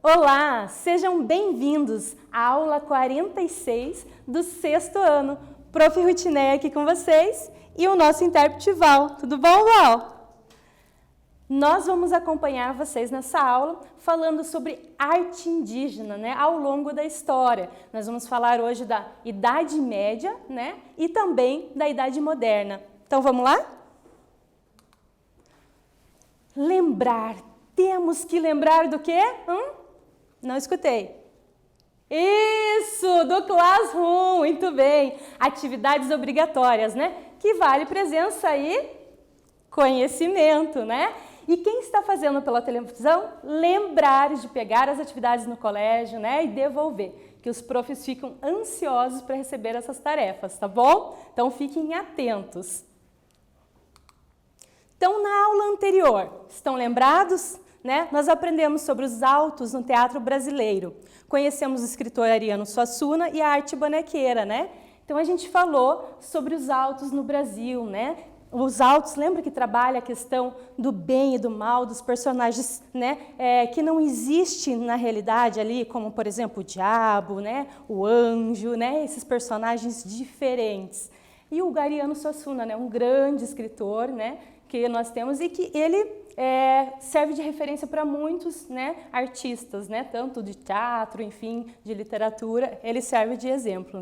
Olá, sejam bem-vindos à aula 46 do 6º ano. Prof. Rutineia aqui com vocês e o nosso intérprete Val. Tudo bom, Val? Nós vamos acompanhar vocês nessa aula falando sobre arte indígena, ao longo da história. Nós vamos falar hoje da Idade Média, e também da Idade Moderna. Então, vamos lá? Lembrar. Temos que lembrar do quê? Não escutei. Isso, do Classroom, muito bem. Atividades obrigatórias, Que vale presença e conhecimento, E quem está fazendo pela televisão, lembrar de pegar as atividades no colégio, e devolver, que os profs ficam ansiosos para receber essas tarefas, tá bom? Então, fiquem atentos. Então, na aula anterior, estão lembrados? Nós aprendemos sobre os autos no teatro brasileiro. Conhecemos o escritor Ariano Suassuna e a arte bonequeira, Então, a gente falou sobre os autos no Brasil, Os autos, lembra que trabalha a questão do bem e do mal, dos personagens, que não existe na realidade ali, como, por exemplo, o diabo, o anjo, esses personagens diferentes. E o Ariano Suassuna, um grande escritor, que nós temos e que ele serve de referência para muitos artistas, tanto de teatro, enfim, de literatura, ele serve de exemplo,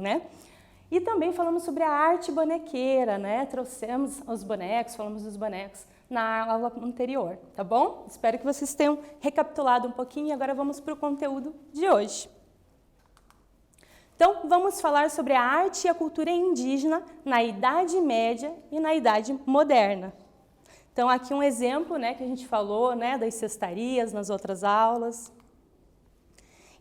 E também falamos sobre a arte bonequeira, Trouxemos os bonecos, falamos dos bonecos na aula anterior, tá bom? Espero que vocês tenham recapitulado um pouquinho e agora vamos para o conteúdo de hoje. Então, vamos falar sobre a arte e a cultura indígena na Idade Média e na Idade Moderna. Então, aqui um exemplo, que a gente falou, das cestarias nas outras aulas.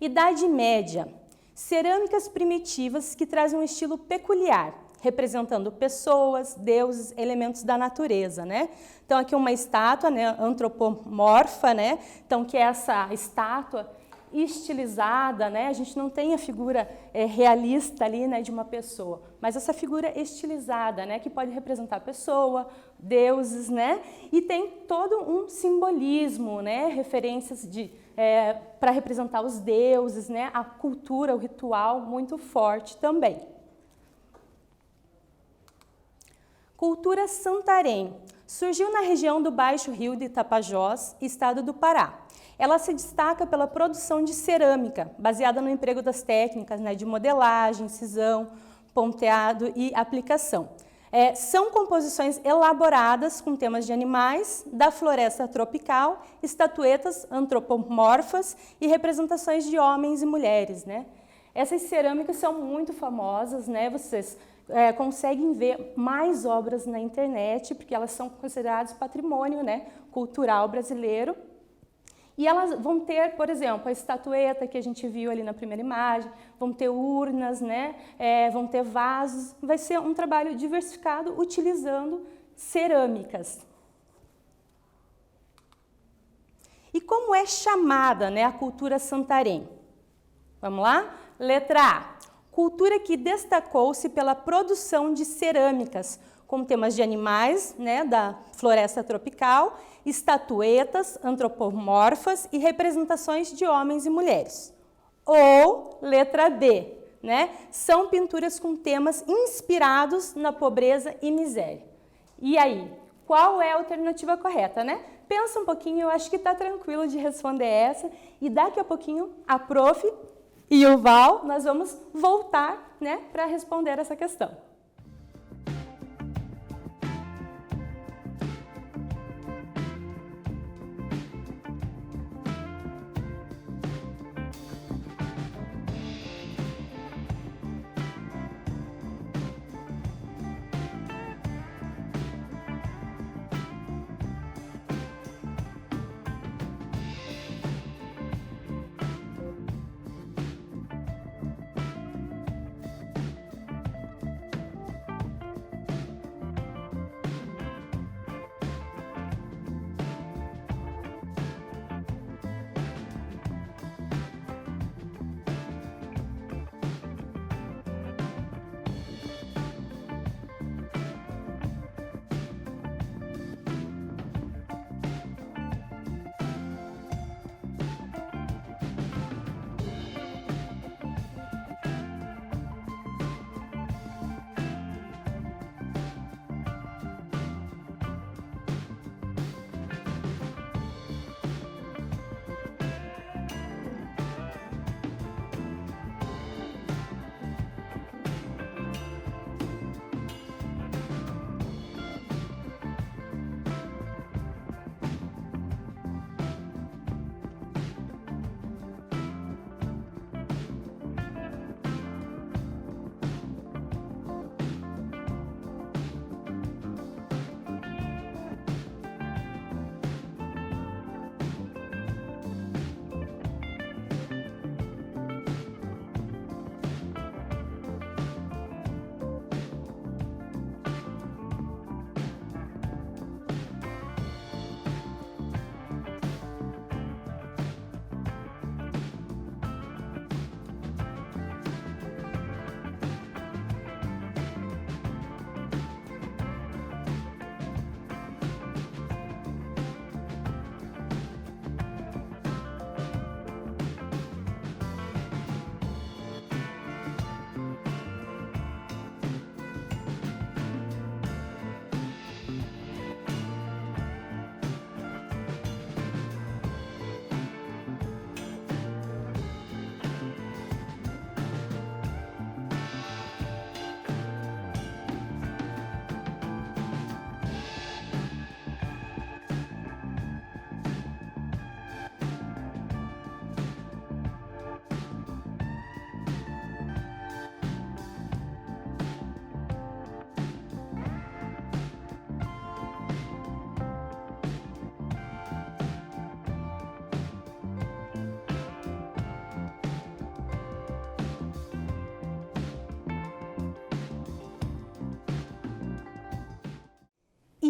Idade Média. Cerâmicas primitivas que trazem um estilo peculiar, representando pessoas, deuses, elementos da natureza, Então, aqui uma estátua, antropomorfa, Então, que é essa estátua estilizada, A gente não tem a figura realista ali, de uma pessoa, mas essa figura estilizada, Que pode representar pessoa, deuses, E tem todo um simbolismo, Referências para representar os deuses, A cultura, o ritual muito forte também. Cultura Santarém. Surgiu na região do Baixo Rio de Tapajós, estado do Pará. Ela se destaca pela produção de cerâmica, baseada no emprego das técnicas de modelagem, cisão, ponteado e aplicação. São composições elaboradas com temas de animais, da floresta tropical, estatuetas antropomorfas e representações de homens e mulheres. Essas cerâmicas são muito famosas, Vocês conseguem ver mais obras na internet, porque elas são consideradas patrimônio cultural brasileiro. E elas vão ter, por exemplo, a estatueta que a gente viu ali na primeira imagem, vão ter urnas, vão ter vasos. Vai ser um trabalho diversificado utilizando cerâmicas. E como é chamada a cultura Santarém? Vamos lá? Letra A. Cultura que destacou-se pela produção de cerâmicas, com temas de animais, da floresta tropical, estatuetas antropomorfas e representações de homens e mulheres. Ou, letra B, são pinturas com temas inspirados na pobreza e miséria. E aí, qual é a alternativa correta, Pensa um pouquinho, eu acho que está tranquilo de responder essa, e daqui a pouquinho a prof e o Val, nós vamos voltar, para responder essa questão.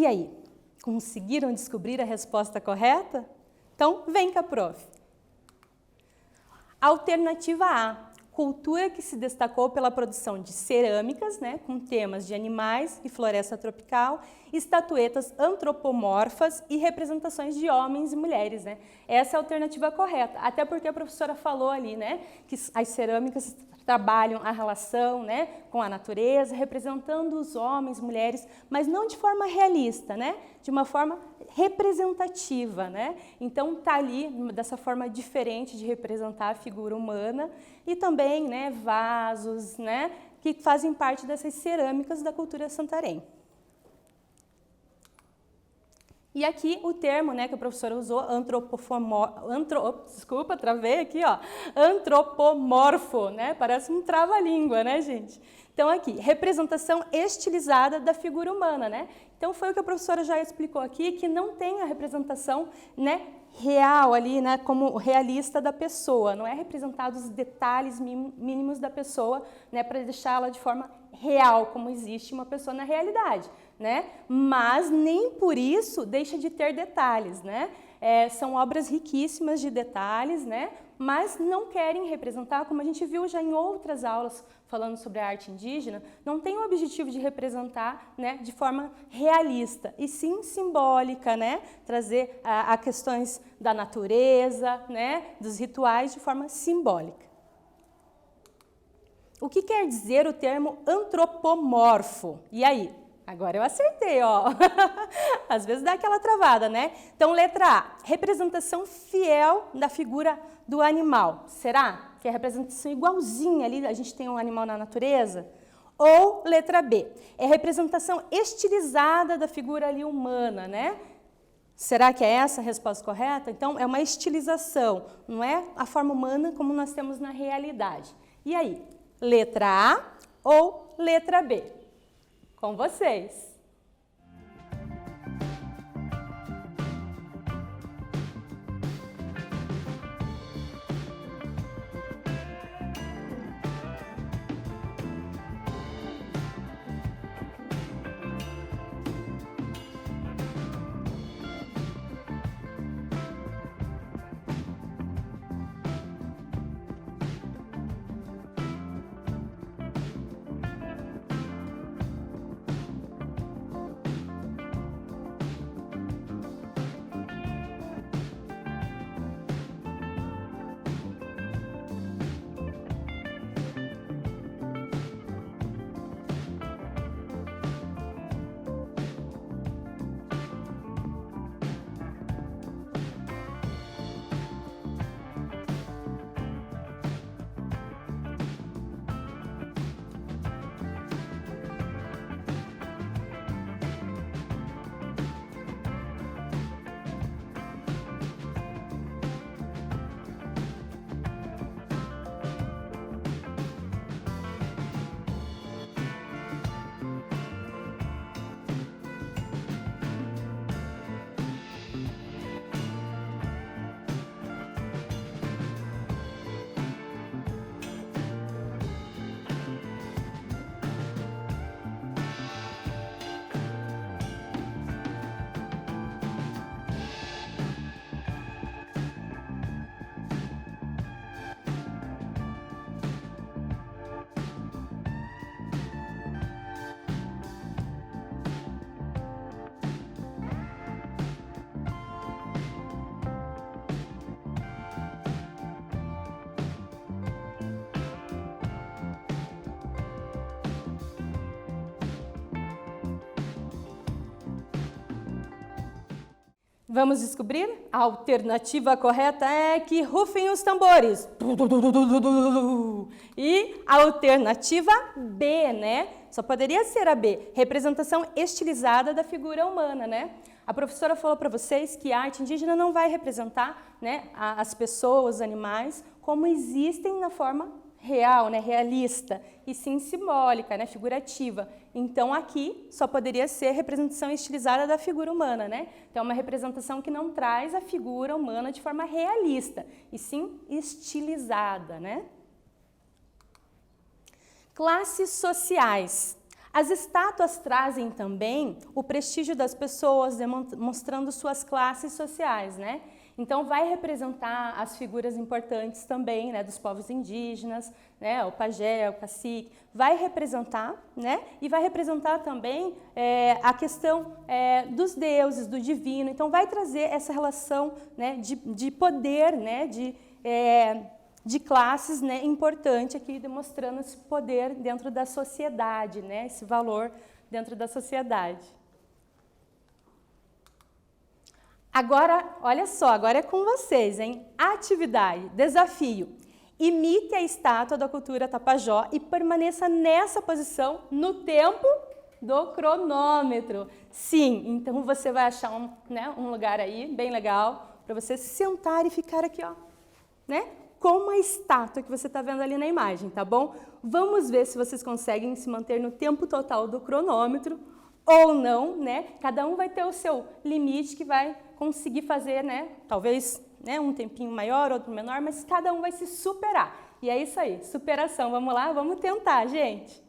E aí, conseguiram descobrir a resposta correta? Então, vem cá, prof. Alternativa A. Cultura que se destacou pela produção de cerâmicas, né, com temas de animais e floresta tropical, estatuetas antropomorfas e representações de homens e mulheres, né? Essa é a alternativa correta, até porque a professora falou ali, né, que as cerâmicas trabalham a relação, né, com a natureza, representando os homens, mulheres, mas não de forma realista, né, de uma forma representativa, né? Então tá ali dessa forma diferente de representar a figura humana e também, né, vasos, né, que fazem parte dessas cerâmicas da cultura santarém. E aqui o termo, né, que a professora usou, desculpa, travei aqui, ó, antropomorfo, né, parece um trava-língua, né, gente? Então aqui, representação estilizada da figura humana, né? Então foi o que a professora já explicou aqui, que não tem a representação, né, real ali, né, como realista da pessoa, não é representado os detalhes mínimos da pessoa, né, para deixá-la de forma real, como existe uma pessoa na realidade, né? Mas nem por isso deixa de ter detalhes, né? São obras riquíssimas de detalhes, né? Mas não querem representar, como a gente viu já em outras aulas falando sobre a arte indígena, não tem o objetivo de representar, né, de forma realista, e sim simbólica, né? Trazer a questões da natureza, né, dos rituais de forma simbólica. O que quer dizer o termo antropomorfo? E aí? Agora eu acertei, ó. Às vezes dá aquela travada, né? Então, letra A, representação fiel da figura do animal. Será que é a representação igualzinha ali, a gente tem um animal na natureza? Ou, letra B, é representação estilizada da figura ali humana, né? Será que é essa a resposta correta? Então, é uma estilização, não é a forma humana como nós temos na realidade. E aí? Letra A ou letra B? Com vocês. Vamos descobrir? A alternativa correta é que rufem os tambores. E a alternativa B, né? Só poderia ser a B, representação estilizada da figura humana, né? A professora falou para vocês que a arte indígena não vai representar, né, as pessoas, os animais, como existem na forma real, né, realista, e sim simbólica, né, figurativa. Então aqui só poderia ser representação estilizada da figura humana, né? Então é uma representação que não traz a figura humana de forma realista, e sim estilizada, né? Classes sociais. As estátuas trazem também o prestígio das pessoas, demonstrando suas classes sociais, né? Então, vai representar as figuras importantes também, né, dos povos indígenas, né, o pajé, o cacique, vai representar, né, e vai representar também a questão dos deuses, do divino. Então, vai trazer essa relação, né, de poder, né, de classes, né, importante aqui, demonstrando esse poder dentro da sociedade, né, esse valor dentro da sociedade. Agora, olha só, agora é com vocês, hein? Atividade, desafio. Imite a estátua da cultura Tapajós e permaneça nessa posição no tempo do cronômetro. Sim, então você vai achar um lugar aí bem legal para você sentar e ficar aqui, ó, né? Como a estátua que você está vendo ali na imagem, tá bom? Vamos ver se vocês conseguem se manter no tempo total do cronômetro ou não, né? Cada um vai ter o seu limite que vai conseguir fazer, né? Talvez, né, um tempinho maior, outro menor, mas cada um vai se superar. E é isso aí, superação. Vamos lá? Vamos tentar, gente.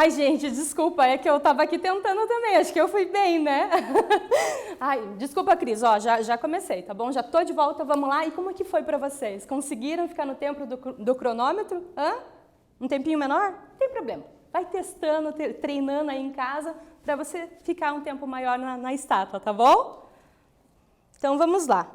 Ai, gente, desculpa, é que eu estava aqui tentando também, acho que eu fui bem, né? Ai, desculpa, Cris, ó, já comecei, tá bom? Já tô de volta, vamos lá. E como é que foi para vocês? Conseguiram ficar no tempo do cronômetro? Hã? Um tempinho menor? Não tem problema. Vai testando, treinando aí em casa, para você ficar um tempo maior na estátua, tá bom? Então, vamos lá.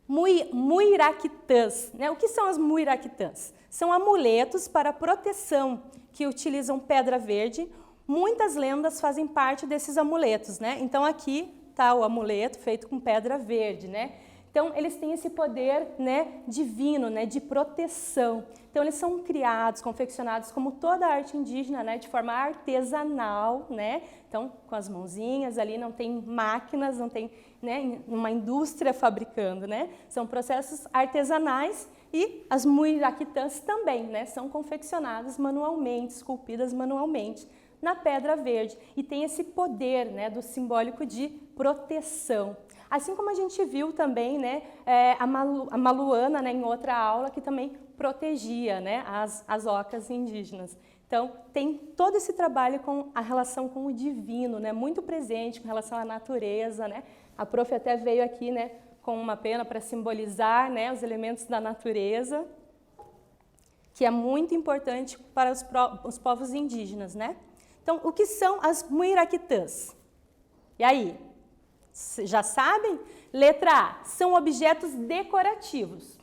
Muiractãs, né? O que são as muiractãs? São amuletos para proteção que utilizam pedra verde. Muitas lendas fazem parte desses amuletos, né? Então, aqui está o amuleto feito com pedra verde, né? Então, eles têm esse poder, né, divino, né, de proteção. Então, eles são criados, confeccionados como toda a arte indígena, né, de forma artesanal, né? Então, com as mãozinhas ali, não tem máquinas, não tem, né, uma indústria fabricando, né? São processos artesanais e as muiractãs também, né, são confeccionadas manualmente, esculpidas manualmente na pedra verde e tem esse poder, né, do simbólico de proteção. Assim como a gente viu também, né, a Maluana, né, em outra aula, que também protegia, né, as ocas indígenas. Então, tem todo esse trabalho com a relação com o divino, né, muito presente com relação à natureza, né. A prof até veio aqui, né, com uma pena para simbolizar, né, os elementos da natureza, que é muito importante para os povos indígenas, né. Então, o que são as muiractãs? E aí? Já sabem? Letra A, são objetos decorativos.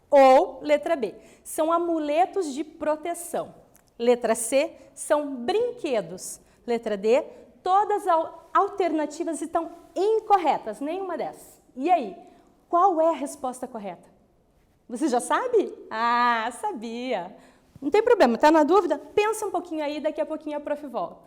Ou, letra B, são amuletos de proteção. Letra C, são brinquedos. Letra D, todas as alternativas estão incorretas, nenhuma dessas. E aí, qual é a resposta correta? Você já sabe? Ah, sabia. Não tem problema, tá na dúvida? Pensa um pouquinho aí, daqui a pouquinho a prof volta.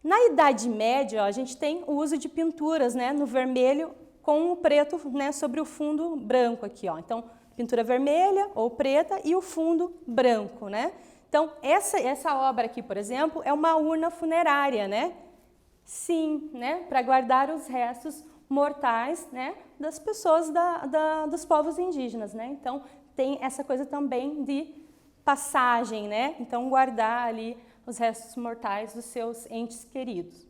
Na Idade Média, ó, a gente tem o uso de pinturas, né, no vermelho com o preto, né, sobre o fundo branco aqui, ó. Então, pintura vermelha ou preta e o fundo branco, né? Então, essa obra aqui, por exemplo, é uma urna funerária, né? Sim, né, para guardar os restos mortais, né, das pessoas dos povos indígenas, né? Então, tem essa coisa também de passagem, né? Então, guardar ali os restos mortais dos seus entes queridos.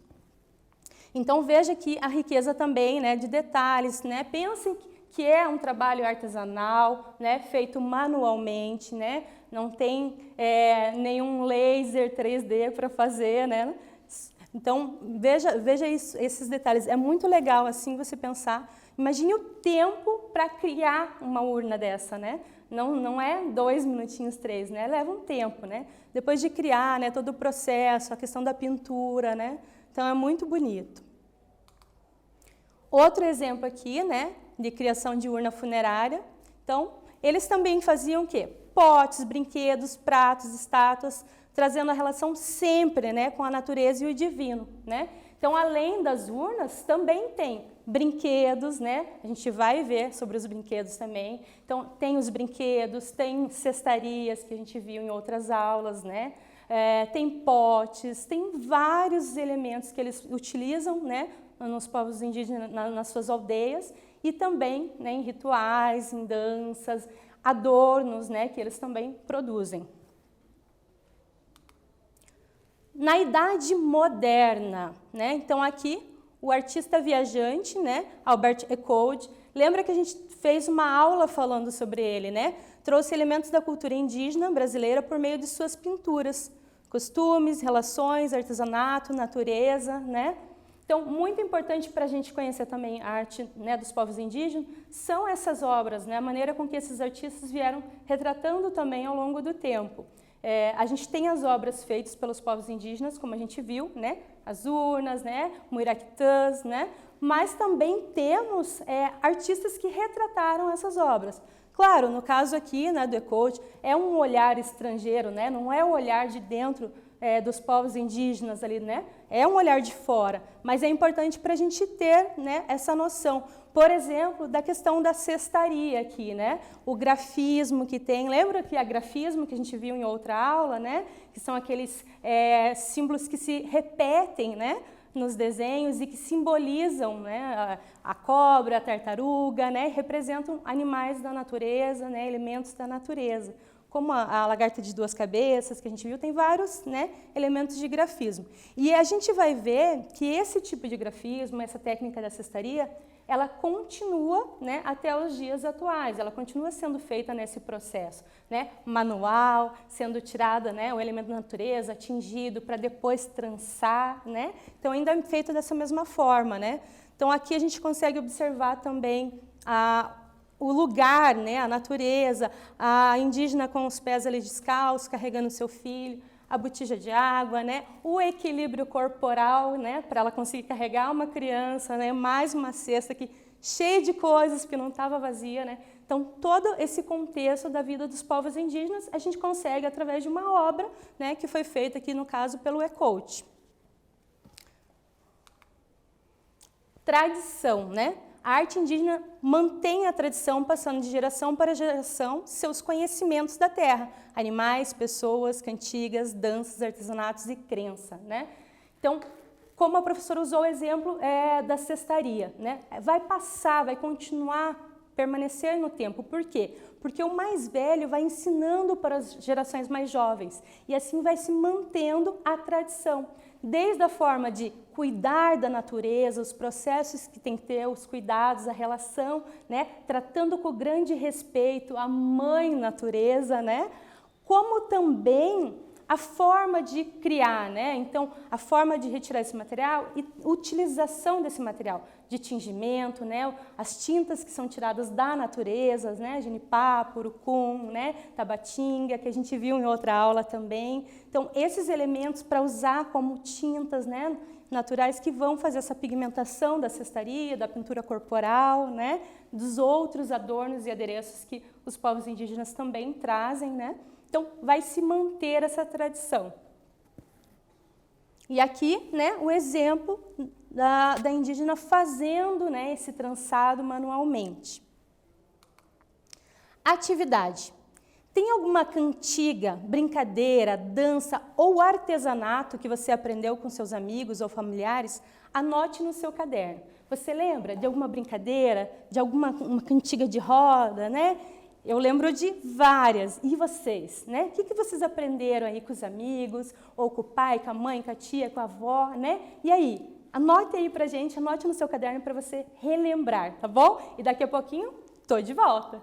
Então, veja aqui a riqueza também, né, de detalhes, né? Pensem que é um trabalho artesanal, né, feito manualmente, né? Não tem nenhum laser 3D para fazer, né? Então, veja isso, esses detalhes. É muito legal, assim, você pensar. Imagine o tempo para criar uma urna dessa, né? Não é 2 minutinhos, 3, né? Leva um tempo, né? Depois de criar, né, todo o processo, a questão da pintura, né? Então, é muito bonito. Outro exemplo aqui, né, de criação de urna funerária. Então, eles também faziam o quê? Potes, brinquedos, pratos, estátuas, trazendo a relação sempre, né, com a natureza e o divino, né? Então, além das urnas, também tem brinquedos, né? A gente vai ver sobre os brinquedos também. Então, tem os brinquedos, tem cestarias que a gente viu em outras aulas, né? Tem potes, tem vários elementos que eles utilizam, né, nos povos indígenas, nas suas aldeias, e também, né, em rituais, em danças, adornos, né, que eles também produzem. Na Idade Moderna, né, então aqui o artista viajante, né, Albert Ecoud, lembra que a gente fez uma aula falando sobre ele, né? Trouxe elementos da cultura indígena brasileira por meio de suas pinturas, costumes, relações, artesanato, natureza, né? Então, muito importante para a gente conhecer também a arte, né, dos povos indígenas são essas obras, né, a maneira com que esses artistas vieram retratando também ao longo do tempo. A gente tem as obras feitas pelos povos indígenas, como a gente viu, né, as urnas, né, muiractãs, né, mas também temos artistas que retrataram essas obras. Claro, no caso aqui, né, do Ecoud, é um olhar estrangeiro, né, não é o olhar de dentro dos povos indígenas ali, né? É um olhar de fora, mas é importante para a gente ter, né, essa noção. Por exemplo, da questão da cestaria aqui, né? O grafismo que tem, lembra que a grafismo que a gente viu em outra aula, né? Que são aqueles símbolos que se repetem, né, nos desenhos e que simbolizam, né, a cobra, a tartaruga, né? Representam animais da natureza, né? Elementos da natureza. Como a lagarta de 2 cabeças, que a gente viu, tem vários, né, elementos de grafismo. E a gente vai ver que esse tipo de grafismo, essa técnica da cestaria, ela continua, né, até os dias atuais, ela continua sendo feita nesse processo, né, manual, sendo tirada, né, o elemento da natureza, tingido, para depois trançar, né? Então, ainda é feito dessa mesma forma, né? Então, aqui a gente consegue observar também o lugar, né, a natureza, a indígena com os pés ali descalços, carregando seu filho, a botija de água, né, o equilíbrio corporal, né, para ela conseguir carregar uma criança, né, mais uma cesta aqui, cheia de coisas, porque não estava vazia, né. Então, todo esse contexto da vida dos povos indígenas, a gente consegue através de uma obra, né, que foi feita aqui, no caso, pelo Ecoud. Tradição, né? A arte indígena mantém a tradição, passando de geração para geração seus conhecimentos da terra, animais, pessoas, cantigas, danças, artesanatos e crença, né? Então, como a professora usou o exemplo da cestaria, né? Vai passar, vai continuar, permanecer no tempo. Por quê? Porque o mais velho vai ensinando para as gerações mais jovens e assim vai se mantendo a tradição. Desde a forma de cuidar da natureza, os processos que tem que ter, os cuidados, a relação, né, tratando com grande respeito a mãe natureza, né, como também a forma de criar, né, então a forma de retirar esse material e utilização desse material, de tingimento, né, as tintas que são tiradas da natureza, né, jenipapo, urucum, né, tabatinga, que a gente viu em outra aula também. Então, esses elementos para usar como tintas, né, naturais que vão fazer essa pigmentação da cestaria, da pintura corporal, né, dos outros adornos e adereços que os povos indígenas também trazem, né. Então, vai se manter essa tradição. E aqui, né, o exemplo da indígena fazendo, né, esse trançado manualmente. Atividade. Tem alguma cantiga, brincadeira, dança ou artesanato que você aprendeu com seus amigos ou familiares? Anote no seu caderno. Você lembra de alguma brincadeira, de uma cantiga de roda, né? Eu lembro de várias. E vocês, né? O que vocês aprenderam aí com os amigos, ou com o pai, com a mãe, com a tia, com a avó, né? E aí, anote aí pra gente, anote no seu caderno para você relembrar, tá bom? E daqui a pouquinho, tô de volta.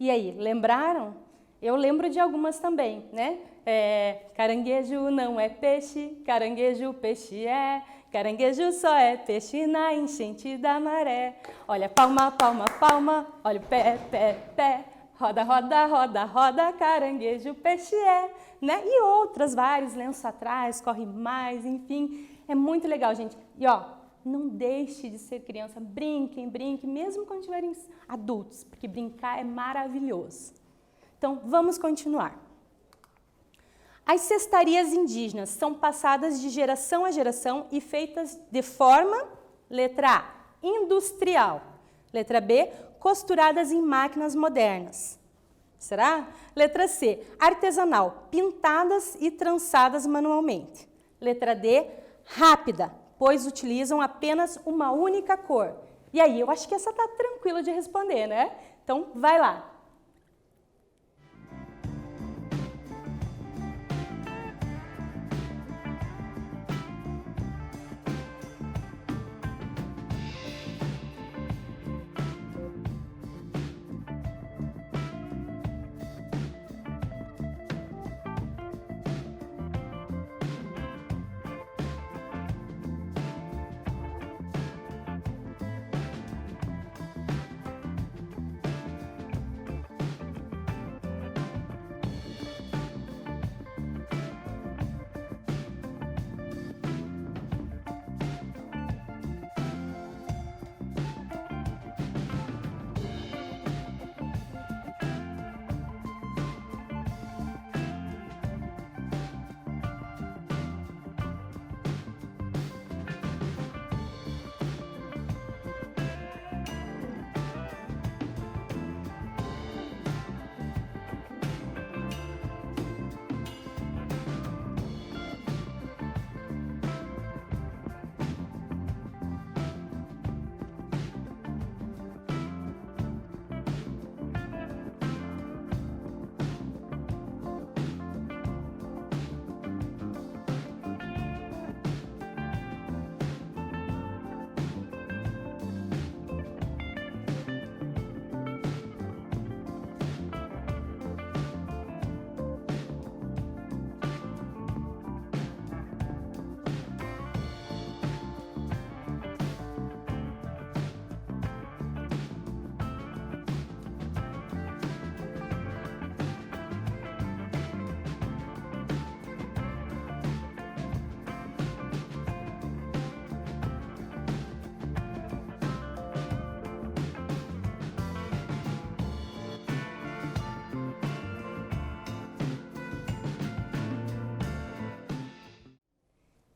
E aí, lembraram? Eu lembro de algumas também, né? Caranguejo não é peixe, caranguejo peixe é, caranguejo só é peixe na enchente da maré. Olha palma, palma, palma, olha o pé, pé, pé, roda, roda, roda, roda, caranguejo peixe é, né? E outras várias, lenço atrás, corre mais, enfim, é muito legal, gente. E ó, não deixe de ser criança, brinquem, brinquem, mesmo quando tiverem adultos, porque brincar é maravilhoso. Então, vamos continuar. As cestarias indígenas são passadas de geração a geração e feitas de forma, letra A, industrial. Letra B, costuradas em máquinas modernas. Será? Letra C, artesanal, pintadas e trançadas manualmente. Letra D, rápida, pois utilizam apenas uma única cor. E aí, eu acho que essa tá tranquila de responder, né? Então, vai lá.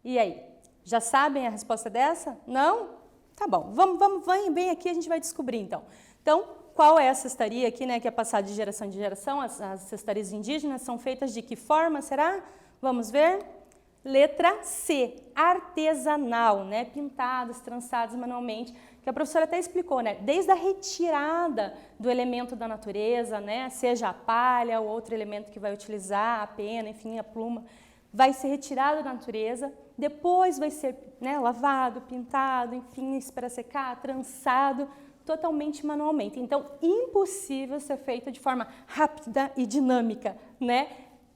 E aí, já sabem a resposta dessa? Não? Tá bom, vamos bem aqui, a gente vai descobrir então. Então, qual é a cestaria aqui, né, que é passada de geração em geração? As cestarias indígenas são feitas de que forma, será? Vamos ver? Letra C, artesanal, né, pintadas, trançadas manualmente, que a professora até explicou, né, desde a retirada do elemento da natureza, né, seja a palha ou outro elemento que vai utilizar, a pena, enfim, a pluma, vai ser retirado da natureza, depois vai ser, né, lavado, pintado, enfim, para secar, trançado, totalmente manualmente. Então, impossível ser feito de forma rápida e dinâmica, né?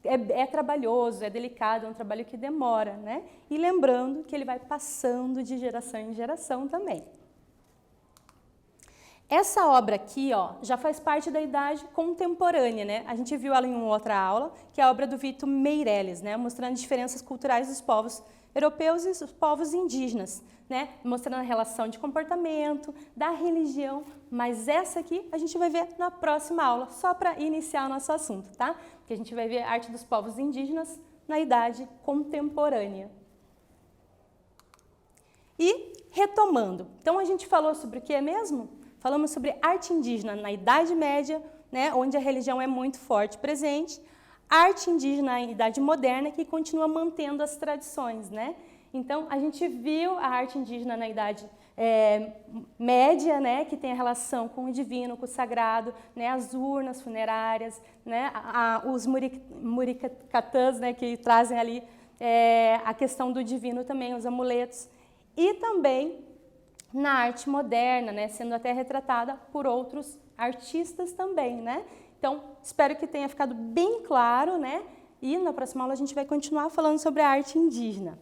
É trabalhoso, é delicado, é um trabalho que demora, né? E lembrando que ele vai passando de geração em geração também. Essa obra aqui, ó, já faz parte da idade contemporânea, né? A gente viu ela em uma outra aula, que é a obra do Vitor Meirelles, né? Mostrando diferenças culturais dos povos europeus e os povos indígenas, né? Mostrando a relação de comportamento, da religião, mas essa aqui a gente vai ver na próxima aula, só para iniciar o nosso assunto, tá? Porque a gente vai ver a arte dos povos indígenas na idade contemporânea. E retomando, então a gente falou sobre o que mesmo? Falamos sobre arte indígena na Idade Média, né, onde a religião é muito forte presente, arte indígena na Idade Moderna, que continua mantendo as tradições, né? Então, a gente viu a arte indígena na Idade Média, né, que tem a relação com o divino, com o sagrado, né, as urnas funerárias, né, os muricatãs, né, que trazem ali a questão do divino também, os amuletos, e também na arte moderna, né, sendo até retratada por outros artistas também, né? Então, espero que tenha ficado bem claro, né? E na próxima aula a gente vai continuar falando sobre a arte indígena.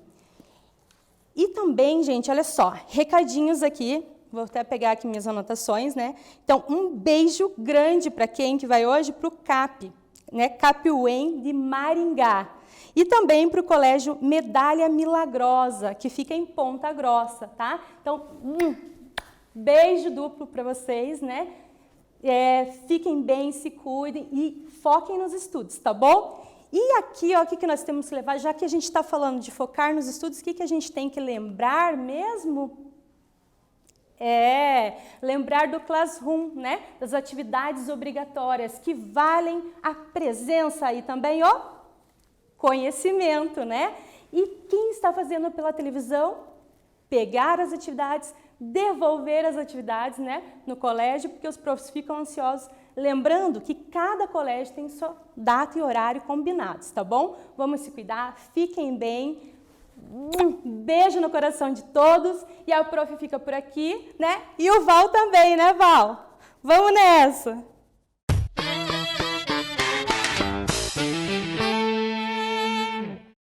E também, gente, olha só, recadinhos aqui, vou até pegar aqui minhas anotações, né? Então, um beijo grande para quem que vai hoje? Para o CAP, né? CAP UEM de Maringá. E também para o Colégio Medalha Milagrosa, que fica em Ponta Grossa, tá? Então, beijo duplo para vocês, né? Fiquem bem, se cuidem e foquem nos estudos, tá bom? E aqui, ó, o que nós temos que levar, já que a gente está falando de focar nos estudos, o que a gente tem que lembrar mesmo? Lembrar do Classroom, né? Das atividades obrigatórias, que valem a presença e também o conhecimento, né? E quem está fazendo pela televisão? Pegar as atividades, devolver as atividades, né, no colégio, porque os profs ficam ansiosos. Lembrando que cada colégio tem sua data e horário combinados, tá bom? Vamos se cuidar, fiquem bem. Beijo no coração de todos. E a prof fica por aqui, né? E o Val também, né, Val? Vamos nessa!